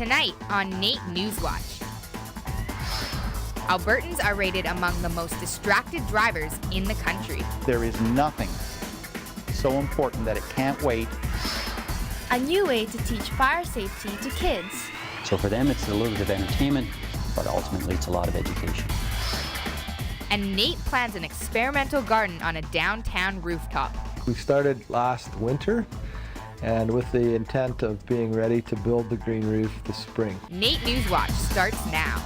Tonight on NAIT NewsWatch. Albertans are rated among the most distracted drivers in the country. There is nothing so important that it can't wait. A new way to teach fire safety to kids. So for them it's a little bit of entertainment, but ultimately it's a lot of education. And NAIT plans an experimental garden on a downtown rooftop. We started last winter, and with the intent of being ready to build the green roof this spring. NAIT NewsWatch starts now.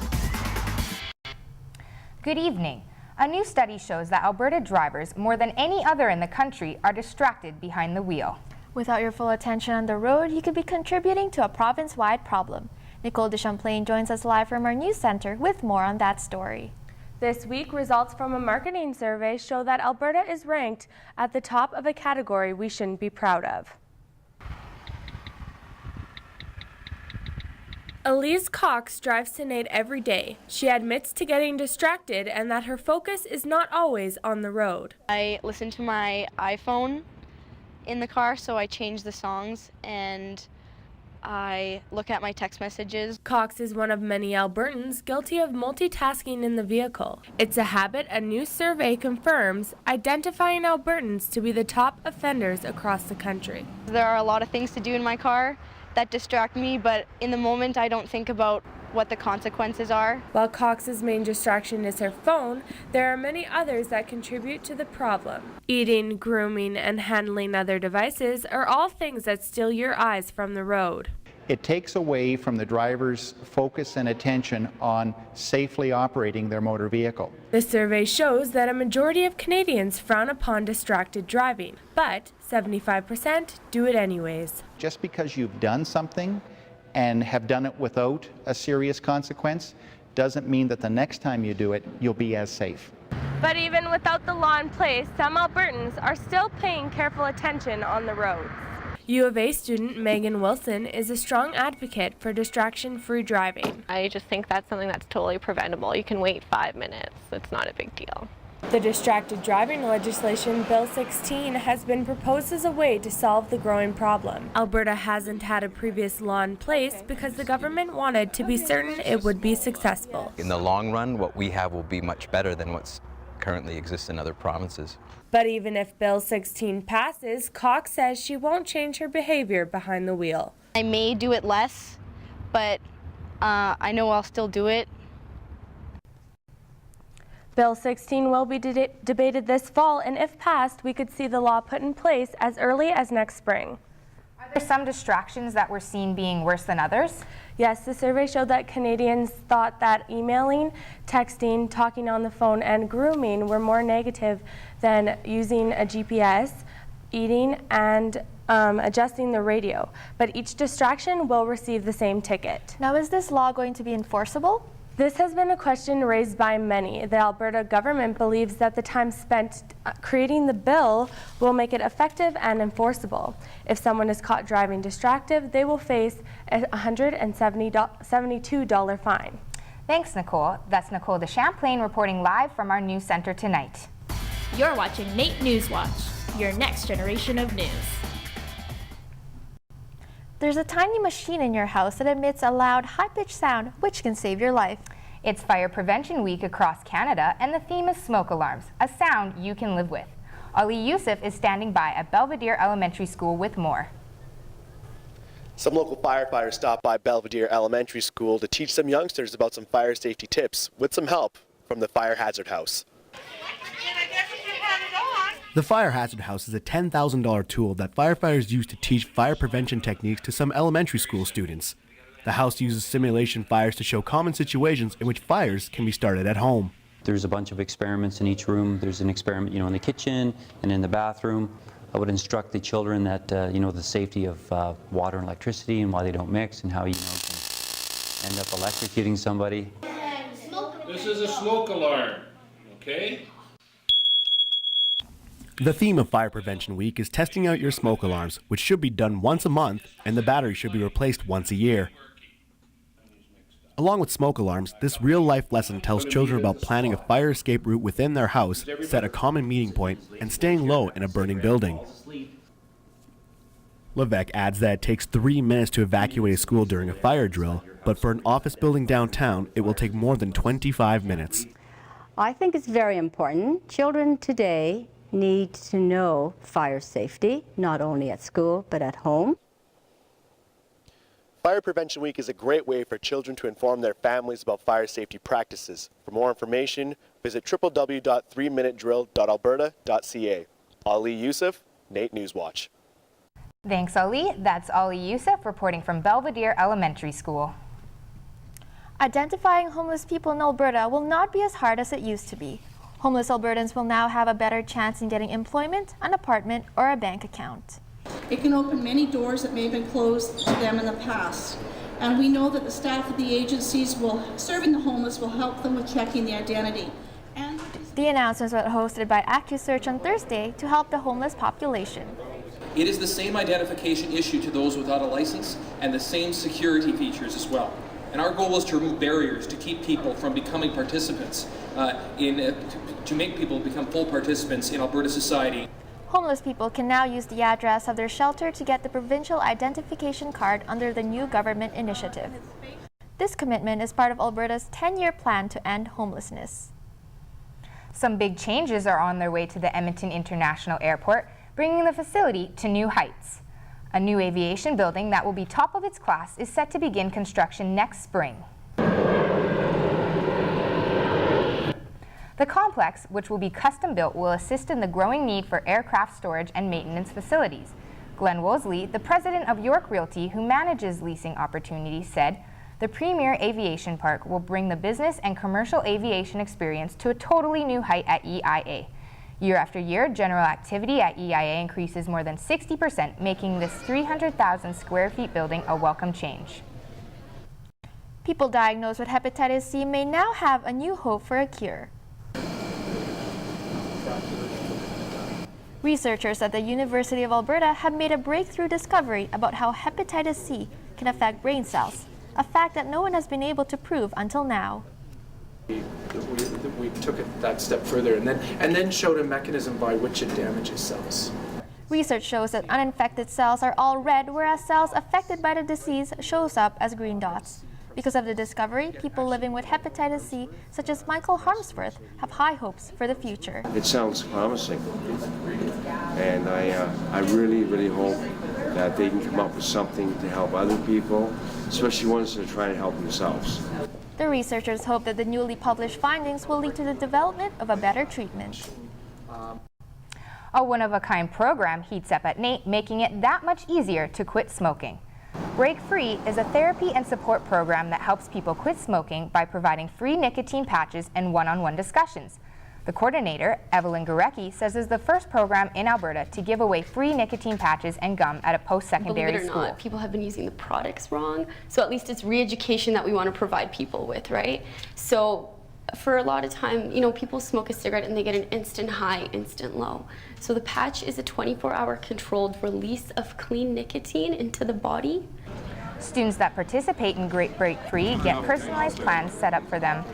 Good evening. A new study shows that Alberta drivers, more than any other in the country, are distracted behind the wheel. Without your full attention on the road, you could be contributing to a province-wide problem. Nicole de Champlain joins us live from our news center with more on that story. This week, results from a marketing survey show that Alberta is ranked at the top of a category we shouldn't be proud of. Elise Cox drives to NAIT every day. She admits to getting distracted and that her focus is not always on the road. I listen to my iPhone in the car, so I change the songs and I look at my text messages. Cox is one of many Albertans guilty of multitasking in the vehicle. It's a habit a new survey confirms, identifying Albertans to be the top offenders across the country. There are a lot of things to do in my car that distract me, but in the moment I don't think about what the consequences are. While Cox's main distraction is her phone, there are many others that contribute to the problem. Eating, grooming, and handling other devices are all things that steal your eyes from the road. It takes away from the driver's focus and attention on safely operating their motor vehicle. The survey shows that a majority of Canadians frown upon distracted driving, but 75% do it anyways. Just because you've done something and have done it without a serious consequence doesn't mean that the next time you do it, you'll be as safe. But even without the law in place, some Albertans are still paying careful attention on the roads. U of A student Megan Wilson is a strong advocate for distraction-free driving. I just think that's something that's totally preventable. You can wait 5 minutes. It's not a big deal. The distracted driving legislation, Bill 16, has been proposed as a way to solve the growing problem. Alberta hasn't had a previous law in place because the government wanted to be certain it would be successful. In the long run, what we have will be much better than what's currently exists in other provinces. But even if Bill 16 passes, Cox says she won't change her behavior behind the wheel. I may do it less, but I know I'll still do it. Bill 16 will be debated this fall, and if passed, we could see the law put in place as early as next spring. Are there some distractions that we're seeing being worse than others? Yes, the survey showed that Canadians thought that emailing, texting, talking on the phone, and grooming were more negative than using a GPS, eating, and adjusting the radio. But each distraction will receive the same ticket. Now, is this law going to be enforceable? This has been a question raised by many. The Alberta government believes that the time spent creating the bill will make it effective and enforceable. If someone is caught driving distracted, they will face a $172 fine. Thanks, Nicole. That's Nicole de Champlain reporting live from our news center tonight. You're watching NAIT NewsWatch, your next generation of news. There's a tiny machine in your house that emits a loud, high-pitched sound, which can save your life. It's Fire Prevention Week across Canada, and the theme is smoke alarms, a sound you can live with. Ali Youssef is standing by at Belvedere Elementary School with more. Some local firefighters stopped by Belvedere Elementary School to teach some youngsters about some fire safety tips with some help from the Fire Hazard House. The Fire Hazard House is a $10,000 tool that firefighters use to teach fire prevention techniques to some elementary school students. The house uses simulation fires to show common situations in which fires can be started at home. There's a bunch of experiments in each room. There's an experiment, in the kitchen and in the bathroom. I would instruct the children that, the safety of water and electricity and why they don't mix and how you can end up electrocuting somebody. This is a smoke alarm, okay? The theme of Fire Prevention Week is testing out your smoke alarms, which should be done once a month, and the battery should be replaced once a year. Along with smoke alarms, this real-life lesson tells children about planning a fire escape route within their house, set a common meeting point, and staying low in a burning building. Levesque adds that it takes 3 minutes to evacuate a school during a fire drill, but for an office building downtown, it will take more than 25 minutes. I think it's very important. Children today need to know fire safety, not only at school, but at home. Fire Prevention Week is a great way for children to inform their families about fire safety practices. For more information, visit www.3minutedrill.alberta.ca. Ali Youssef, NAIT NewsWatch. Thanks, Ali. That's Ali Youssef reporting from Belvedere Elementary School. Identifying homeless people in Alberta will not be as hard as it used to be. Homeless Albertans will now have a better chance in getting employment, an apartment, or a bank account. It can open many doors that may have been closed to them in the past. And we know that the staff of the agencies serving the homeless will help them with checking the identity. The announcements were hosted by AccuSearch on Thursday to help the homeless population. It is the same identification issue to those without a license and the same security features as well. And our goal is to remove barriers to keep people from becoming participants, to make people become full participants in Alberta society. Homeless people can now use the address of their shelter to get the provincial identification card under the new government initiative. This commitment is part of Alberta's 10-year plan to end homelessness. Some big changes are on their way to the Edmonton International Airport, bringing the facility to new heights. A new aviation building that will be top of its class is set to begin construction next spring. The complex, which will be custom built, will assist in the growing need for aircraft storage and maintenance facilities. Glenn Wosley, the president of York Realty, who manages leasing opportunities, said, "The premier aviation park will bring the business and commercial aviation experience to a totally new height at EIA. Year after year, general activity at EIA increases more than 60%, making this 300,000 square feet building a welcome change." People diagnosed with hepatitis C may now have a new hope for a cure. Researchers at the University of Alberta have made a breakthrough discovery about how hepatitis C can affect brain cells, a fact that no one has been able to prove until now. We took it that step further and then showed a mechanism by which it damages cells. Research shows that uninfected cells are all red, whereas cells affected by the disease shows up as green dots. Because of the discovery, people living with hepatitis C, such as Michael Harmsworth, have high hopes for the future. It sounds promising, and I really hope that they can come up with something to help other people, especially ones that are trying to help themselves. The researchers hope that the newly published findings will lead to the development of a better treatment. A one-of-a-kind program heats up at NAIT, making it that much easier to quit smoking. Break Free is a therapy and support program that helps people quit smoking by providing free nicotine patches and one-on-one discussions. The coordinator, Evelyn Gurecki, says it's the first program in Alberta to give away free nicotine patches and gum at a post-secondary school. Believe it or not, people have been using the products wrong, so at least it's re-education that we want to provide people with, right? So for a lot of time, people smoke a cigarette and they get an instant high, instant low. So the patch is a 24-hour controlled release of clean nicotine into the body. Students that participate in Break Free get personalized plans set up for them,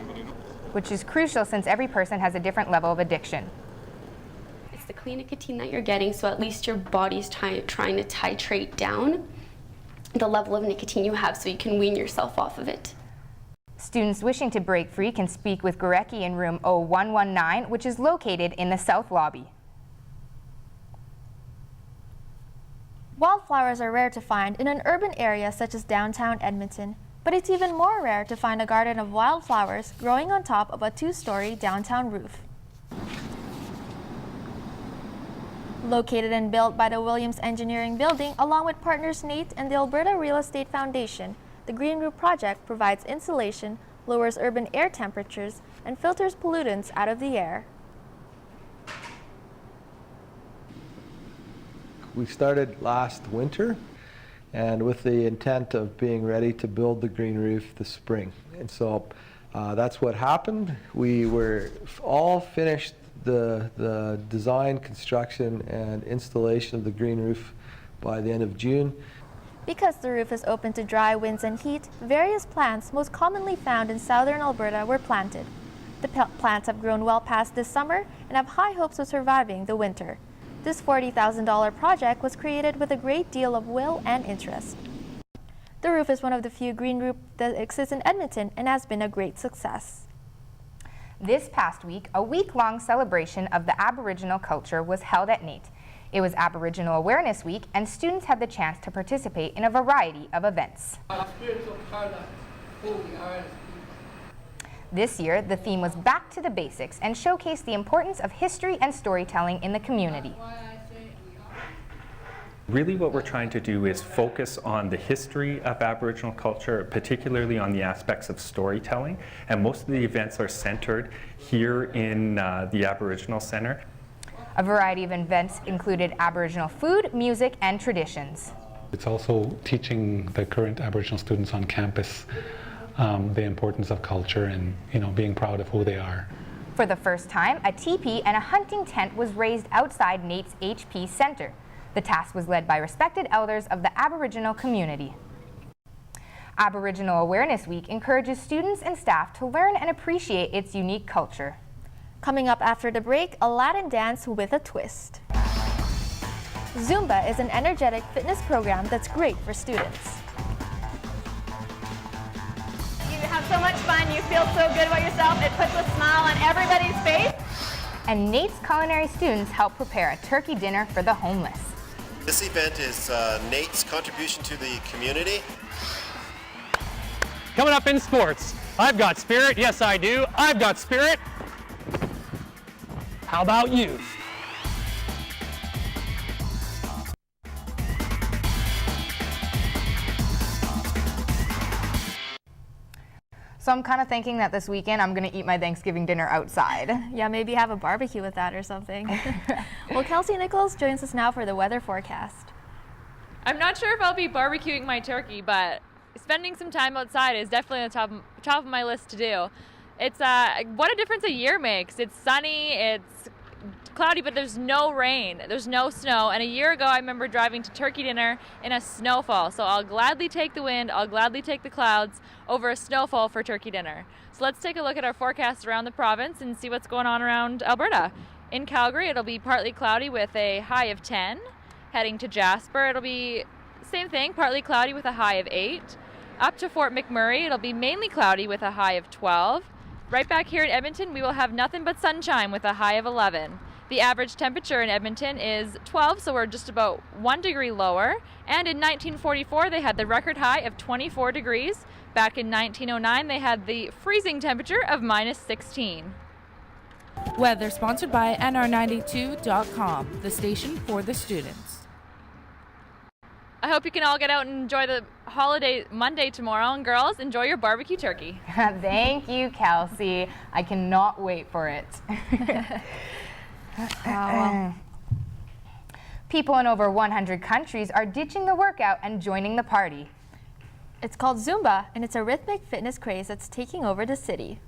which is crucial since every person has a different level of addiction. It's the clean nicotine that you're getting, so at least your body's trying to titrate down the level of nicotine you have so you can wean yourself off of it. Students wishing to break free can speak with Gurecki in room 0119, which is located in the South Lobby. Wildflowers are rare to find in an urban area such as downtown Edmonton, but it's even more rare to find a garden of wildflowers growing on top of a 2-story downtown roof. Located and built by the Williams Engineering Building along with partners NAIT and the Alberta Real Estate Foundation, the Green Roof project provides insulation, lowers urban air temperatures, and filters pollutants out of the air. We started last winter, and with the intent of being ready to build the green roof this spring. And so that's what happened. We were all finished the design, construction, and installation of the green roof by the end of June. Because the roof is open to dry winds and heat, various plants most commonly found in southern Alberta were planted. The plants have grown well past this summer and have high hopes of surviving the winter. This $40,000 project was created with a great deal of will and interest. The roof is one of the few green roofs that exists in Edmonton and has been a great success. This past week, a week-long celebration of the Aboriginal culture was held at NAIT. It was Aboriginal Awareness Week, and students had the chance to participate in a variety of events. This year, the theme was Back to the Basics and showcased the importance of history and storytelling in the community. Really what we're trying to do is focus on the history of Aboriginal culture, particularly on the aspects of storytelling, and most of the events are centered here in the Aboriginal Centre. A variety of events included Aboriginal food, music, and traditions. It's also teaching the current Aboriginal students on campus the importance of culture and, being proud of who they are. For the first time, a teepee and a hunting tent was raised outside NAIT's HP Centre. The task was led by respected elders of the Aboriginal community. Aboriginal Awareness Week encourages students and staff to learn and appreciate its unique culture. Coming up after the break, a Latin dance with a twist. Zumba is an energetic fitness program that's great for students. You have so much fun, you feel so good about yourself, it puts a smile on everybody's face. And NAIT's culinary students help prepare a turkey dinner for the homeless. This event is NAIT's contribution to the community. Coming up in sports, I've got spirit, yes I do, I've got spirit. How about you? So I'm kind of thinking that this weekend I'm going to eat my Thanksgiving dinner outside. Yeah, maybe have a barbecue with that or something. Well, Kelsey Nichols joins us now for the weather forecast. I'm not sure if I'll be barbecuing my turkey, but spending some time outside is definitely on the top of my list to do. It's what a difference a year makes. It's sunny, it's cloudy, but there's no rain, there's no snow. And a year ago, I remember driving to turkey dinner in a snowfall. So I'll gladly take the wind, I'll gladly take the clouds over a snowfall for turkey dinner. So let's take a look at our forecast around the province and see what's going on around Alberta. In Calgary, it'll be partly cloudy with a high of 10. Heading to Jasper, it'll be same thing, partly cloudy with a high of 8. Up to Fort McMurray, it'll be mainly cloudy with a high of 12. Right back here in Edmonton, we will have nothing but sunshine with a high of 11. The average temperature in Edmonton is 12, so we're just about 1 degree lower. And in 1944, they had the record high of 24 degrees. Back in 1909, they had the freezing temperature of -16. Weather sponsored by NR92.com, the station for the students. I hope you can all get out and enjoy the holiday Monday tomorrow. And girls, enjoy your barbecue turkey. Thank you, Kelsey. I cannot wait for it. People in over 100 countries are ditching the workout and joining the party. It's called Zumba, and it's a rhythmic fitness craze that's taking over the city.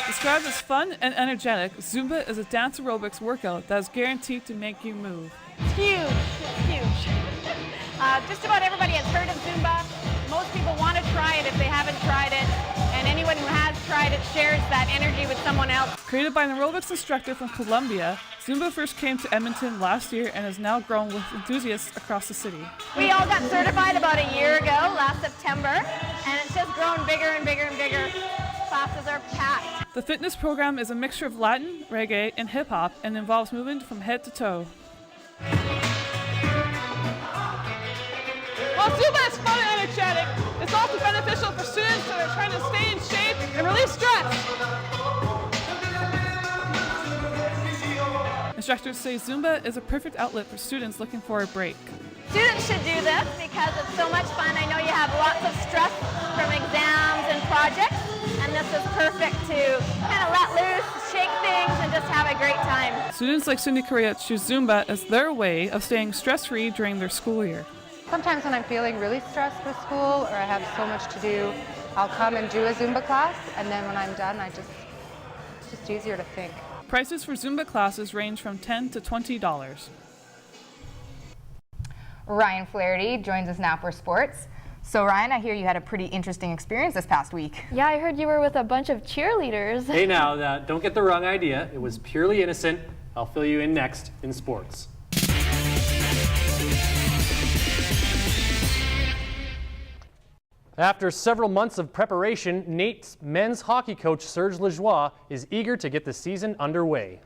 Described as fun and energetic, Zumba is a dance aerobics workout that is guaranteed to make you move. It's huge, it's huge. Just about everybody has heard of Zumba. Most people want to try it if they haven't tried it, and anyone who has tried it shares that energy with someone else. Created by an aerobics instructor from Colombia, Zumba first came to Edmonton last year and has now grown with enthusiasts across the city. We all got certified about a year ago, last September, and it's just grown bigger and bigger and bigger. Classes are packed. The fitness program is a mixture of Latin, reggae, and hip-hop and involves movement from head to toe. While Zumba is fun and energetic, it's also beneficial for students that are trying to stay in shape and relieve stress. Instructors say Zumba is a perfect outlet for students looking for a break. Students should do this because it's so much fun. I know you have lots of stress from exams and projects, and this is perfect to kind of let loose, shake things, and just have a great time. Students like Cindy Correa choose Zumba as their way of staying stress-free during their school year. Sometimes when I'm feeling really stressed with school or I have so much to do, I'll come and do a Zumba class, and then when I'm done, it's just easier to think. Prices for Zumba classes range from $10 to $20. Ryan Flaherty joins us now for sports. So Ryan, I hear you had a pretty interesting experience this past week. Yeah, I heard you were with a bunch of cheerleaders. Hey now, don't get the wrong idea. It was purely innocent. I'll fill you in next in sports. After several months of preparation, NAIT's men's hockey coach Serge Lajoie is eager to get the season underway.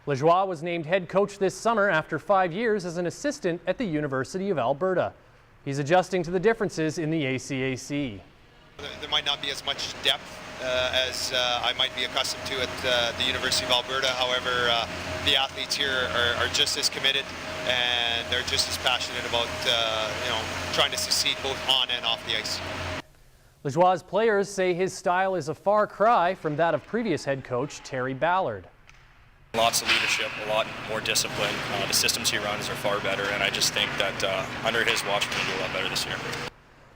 Lajoie was named head coach this summer after 5 years as an assistant at the University of Alberta. He's adjusting to the differences in the ACAC. There might not be as much depth as I might be accustomed to at the University of Alberta. However, the athletes here are just as committed and they're just as passionate about trying to succeed both on and off the ice. Lajoie's players say his style is a far cry from that of previous head coach Terry Ballard. Lots of leadership, a lot more discipline. The systems he runs are far better, and I just think that under his watch we're going to do a lot better this year.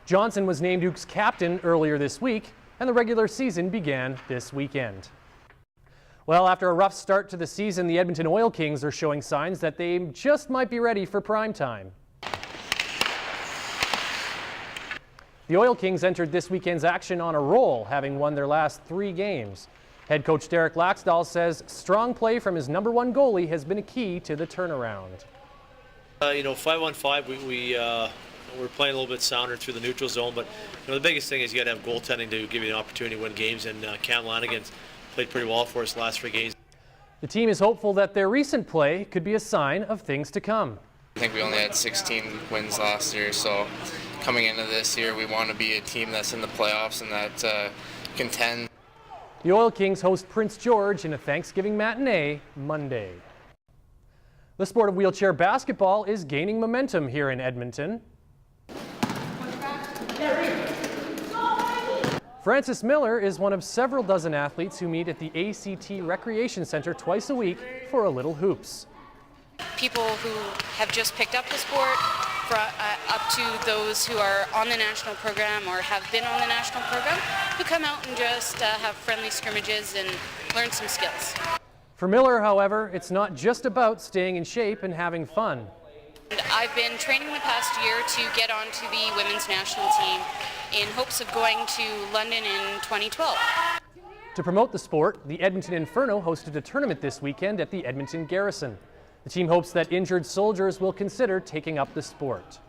Johnson was named Duke's captain earlier this week, and the regular season began this weekend. Well, after a rough start to the season, the Edmonton Oil Kings are showing signs that they just might be ready for prime time. The Oil Kings entered this weekend's action on a roll, having won their last 3 games. Head coach Derek Laxdal says strong play from his #1 goalie has been a key to the turnaround. 5-on-5, we're playing a little bit sounder through the neutral zone, but the biggest thing is you got to have goaltending to give you an opportunity to win games, and Cam Lanigan's played pretty well for us the last 3 games. The team is hopeful that their recent play could be a sign of things to come. I think we only had 16 wins last year, so coming into this year we want to be a team that's in the playoffs and that contend. The Oil Kings host Prince George in a Thanksgiving matinee Monday. The sport of wheelchair basketball is gaining momentum here in Edmonton. Francis Miller is one of several dozen athletes who meet at the ACT Recreation Center twice a week for a little hoops. People who have just picked up the sport, up to those who are on the national program or have been on the national program, who come out and just have friendly scrimmages and learn some skills. For Miller, however, it's not just about staying in shape and having fun. I've been training the past year to get onto the women's national team in hopes of going to London in 2012. To promote the sport, the Edmonton Inferno hosted a tournament this weekend at the Edmonton Garrison. The team hopes that injured soldiers will consider taking up the sport.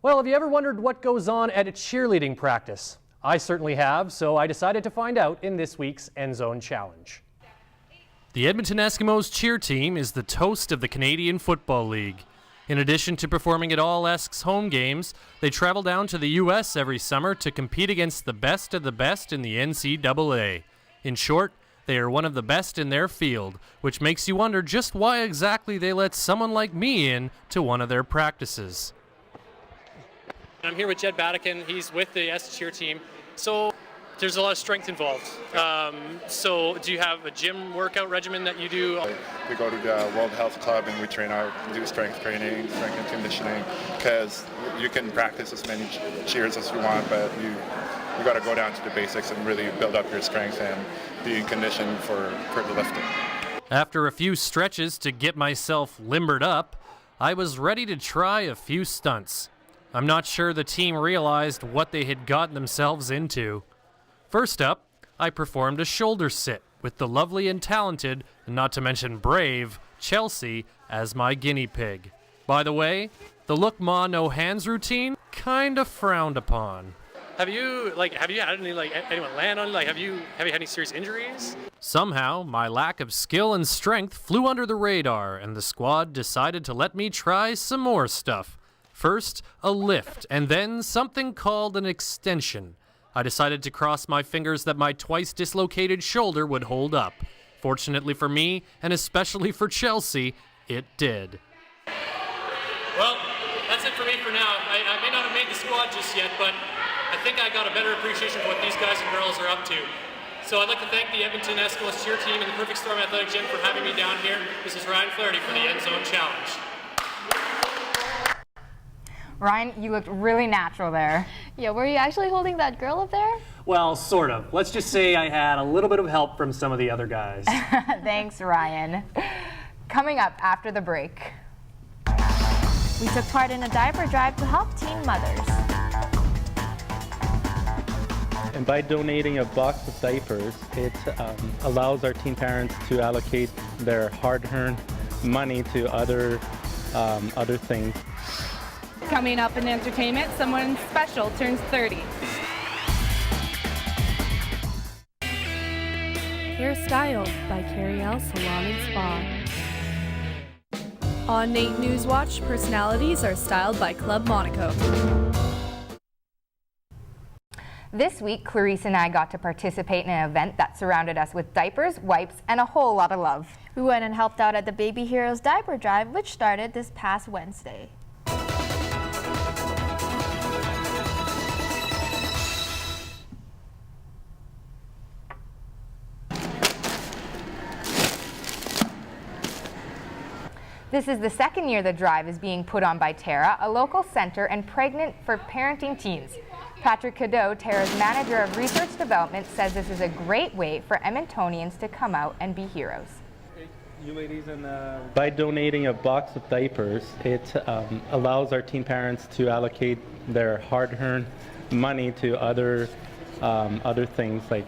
Well, have you ever wondered what goes on at a cheerleading practice? I certainly have, so I decided to find out in this week's End Zone Challenge. The Edmonton Eskimos cheer team is the toast of the Canadian Football League. In addition to performing at all Esks home games, they travel down to the U.S. every summer to compete against the best of the best in the NCAA. In short, they are one of the best in their field, which makes you wonder just why exactly they let someone like me in to one of their practices. I'm here with Jed Batican. He's with the S cheer team. So there's a lot of strength involved. So do you have a gym workout regimen that you do? We go to the World Health Club and we do strength training, strength and conditioning, because you can practice as many cheers as you want, but you got to go down to the basics and really build up your strength and be in condition for the lifting. After a few stretches to get myself limbered up, I was ready to try a few stunts. I'm not sure the team realized what they had gotten themselves into. First up, I performed a shoulder sit with the lovely and talented, and not to mention brave, Chelsea as my guinea pig. By the way, the look ma no hands routine kinda frowned upon. Have you had any anyone land on have you had any serious injuries? Somehow, my lack of skill and strength flew under the radar, and the squad decided to let me try some more stuff. First, a lift, and then something called an extension. I decided to cross my fingers that my twice dislocated shoulder would hold up. Fortunately for me, and especially for Chelsea, it did. Well, that's it for me for now. I may not have made the squad just yet, but I think I got a better appreciation for what these guys and girls are up to. So I'd like to thank the Edmonton Eskimos cheer team and the Perfect Storm Athletic Gym for having me down here. This is Ryan Flaherty for the End Zone Challenge. Ryan, you looked really natural there. Yeah, were you actually holding that girl up there? Well, sort of. Let's just say I had a little bit of help from some of the other guys. Thanks, Ryan. Coming up after the break. We took part in a diaper drive to help teen mothers. And by donating a box of diapers, it allows our teen parents to allocate their hard-earned money to other things. Coming up in entertainment, someone special turns 30. Hairstyle by Carrie L. Salon and Spa. On NAIT NewsWatch, personalities are styled by Club Monaco. This week, Clarice and I got to participate in an event that surrounded us with diapers, wipes, and a whole lot of love. We went and helped out at the Baby Heroes diaper drive, which started this past Wednesday. This is the second year the drive is being put on by Tara, a local center and pregnant for parenting teens. Patrick Cadeau, Tara's manager of research development, says this is a great way for Edmontonians to come out and be heroes. You ladies, by donating a box of diapers, it allows our teen parents to allocate their hard-earned money to other things like,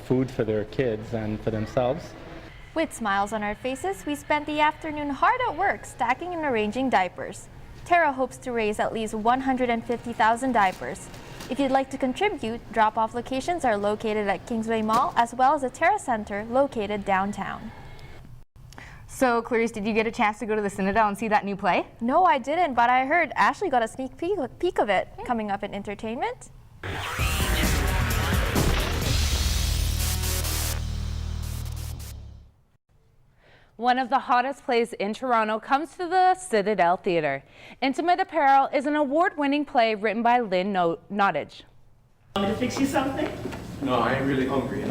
food for their kids and for themselves. With smiles on our faces, we spent the afternoon hard at work stacking and arranging diapers. Tara hopes to raise at least 150,000 diapers. If you'd like to contribute, drop-off locations are located at Kingsway Mall as well as the Tara Center located downtown. So, Clarice, did you get a chance to go to the Citadel and see that new play? No, I didn't, but I heard Ashley got a sneak peek of it coming up in entertainment. One of the hottest plays in Toronto comes to the Citadel Theatre. Intimate Apparel is an award-winning play written by Lynn Nottage. Want me to fix you something? No, I ain't really hungry,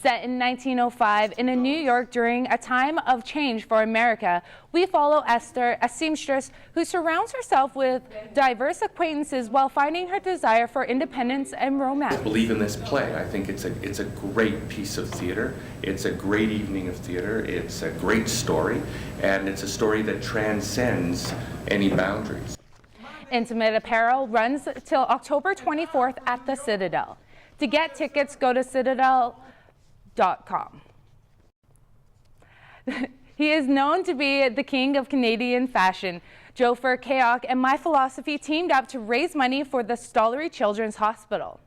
Set in 1905 in New York during a time of change for America, we follow Esther, a seamstress who surrounds herself with diverse acquaintances while finding her desire for independence and romance. I believe in this play. I think it's a great piece of theater. It's a great evening of theater. It's a great story, and it's a story that transcends any boundaries. Intimate Apparel runs till October 24th at the Citadel. To get tickets, go to Citadel.com. He is known to be the king of Canadian fashion. Jofer Keok and My Philosophy teamed up to raise money for the Stollery Children's Hospital.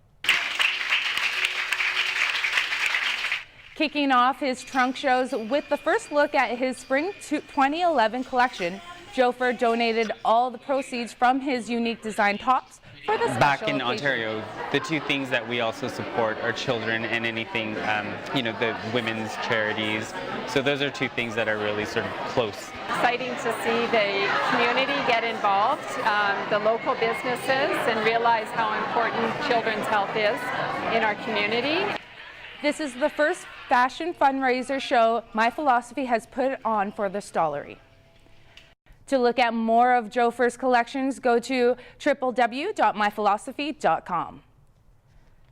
Kicking off his trunk shows with the first look at his spring 2011 collection, Jofer donated all the proceeds from his unique design tops for the special Back in occasion. Ontario, the two things that we also support are children and anything, the women's charities. So those are two things that are really sort of close. Exciting to see the community get involved, the local businesses, and realize how important children's health is in our community. This is the first fashion fundraiser show My Philosophy has put on for the Stollery. To look at more of Jofer's collections, go to www.myphilosophy.com.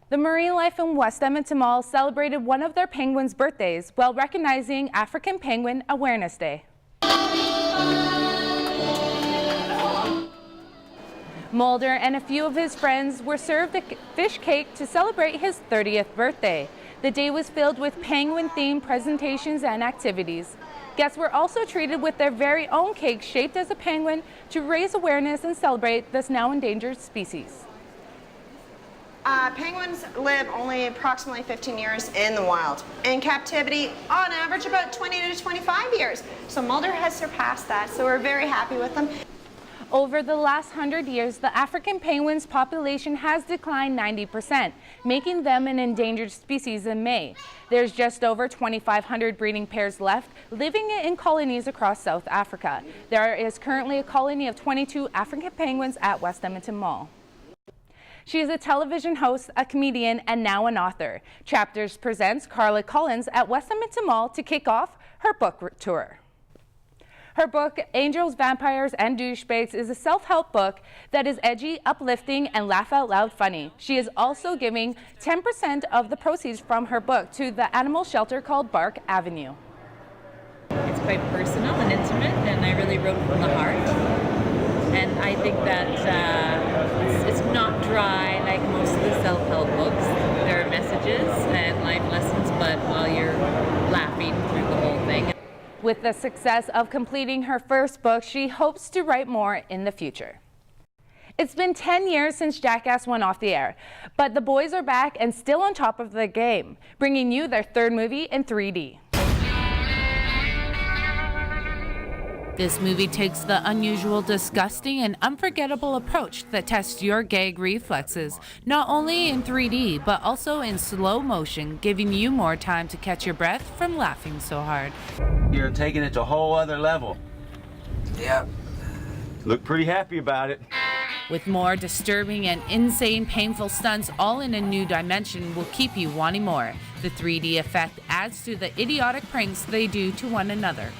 The Marine Life in West Edmonton Mall celebrated one of their penguins' birthdays while recognizing African Penguin Awareness Day. Mulder and a few of his friends were served a fish cake to celebrate his 30th birthday. The day was filled with penguin-themed presentations and activities. Guests were also treated with their very own cake shaped as a penguin to raise awareness and celebrate this now endangered species. Penguins live only approximately 15 years in the wild. In captivity, on average, about 20 to 25 years. So Mulder has surpassed that, so we're very happy with them. Over the last 100 years, the African penguin's population has declined 90%, making them an endangered species in May. There's just over 2,500 breeding pairs left, living in colonies across South Africa. There is currently a colony of 22 African penguins at West Edmonton Mall. She is a television host, a comedian, and now an author. Chapters presents Carla Collins at West Edmonton Mall to kick off her book tour. Her book, Angels, Vampires, and Douchebags, is a self-help book that is edgy, uplifting, and laugh-out-loud funny. She is also giving 10% of the proceeds from her book to the animal shelter called Bark Avenue. It's quite personal and intimate, and I really wrote from the heart. And I think that it's not dry like most of the self-help books. There are messages and life lessons, but while you're laughing through the whole thing. With the success of completing her first book, she hopes to write more in the future. It's been 10 years since Jackass went off the air, but the boys are back and still on top of the game, bringing you their third movie in 3D. This movie takes the unusual, disgusting, and unforgettable approach that tests your gag reflexes, not only in 3D, but also in slow motion, giving you more time to catch your breath from laughing so hard. You're taking it to a whole other level. Yeah. Look pretty happy about it. With more disturbing and insane painful stunts all in a new dimension will keep you wanting more. The 3D effect adds to the idiotic pranks they do to one another.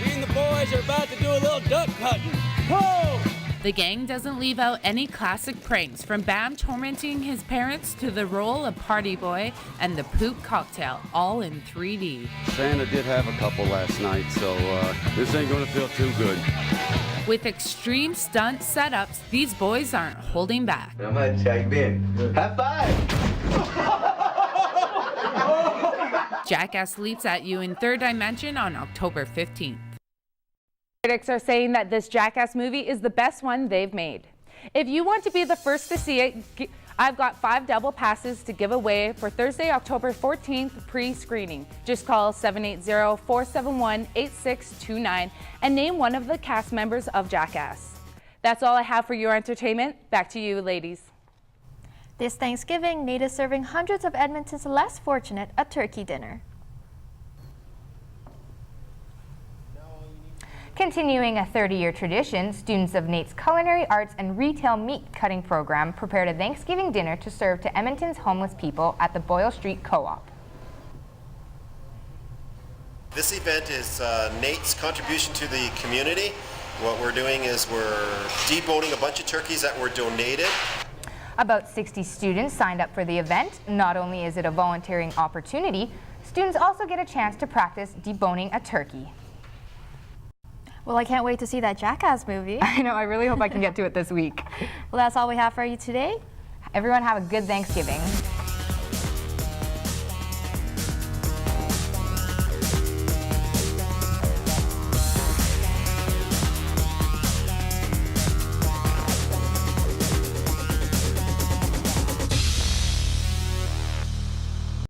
Me and the boys are about to do a little duck hunting. Whoa! The gang doesn't leave out any classic pranks, from Bam tormenting his parents to the role of Party Boy and the poop cocktail, all in 3D. Santa did have a couple last night, so this ain't gonna feel too good. With extreme stunt setups, these boys aren't holding back. How much? How you been? High five! Jackass leaps at you in third dimension on October 15th. Critics are saying that this Jackass movie is the best one they've made. If you want to be the first to see it, I've got 5 double passes to give away for Thursday, October 14th pre-screening. Just call 780-471-8629 and name one of the cast members of Jackass. That's all I have for your entertainment. Back to you, ladies. This Thanksgiving, NAIT is serving hundreds of Edmonton's less fortunate a turkey dinner. Continuing a 30-year tradition, students of NAIT's Culinary Arts and Retail Meat Cutting program prepared a Thanksgiving dinner to serve to Edmonton's homeless people at the Boyle Street Co-op. This event is NAIT's contribution to the community. What we're doing is we're deboning a bunch of turkeys that were donated. About 60 students signed up for the event. Not only is it a volunteering opportunity, students also get a chance to practice deboning a turkey. Well, I can't wait to see that Jackass movie. I know, I really hope I can get to it this week. Well, that's all we have for you today. Everyone have a good Thanksgiving.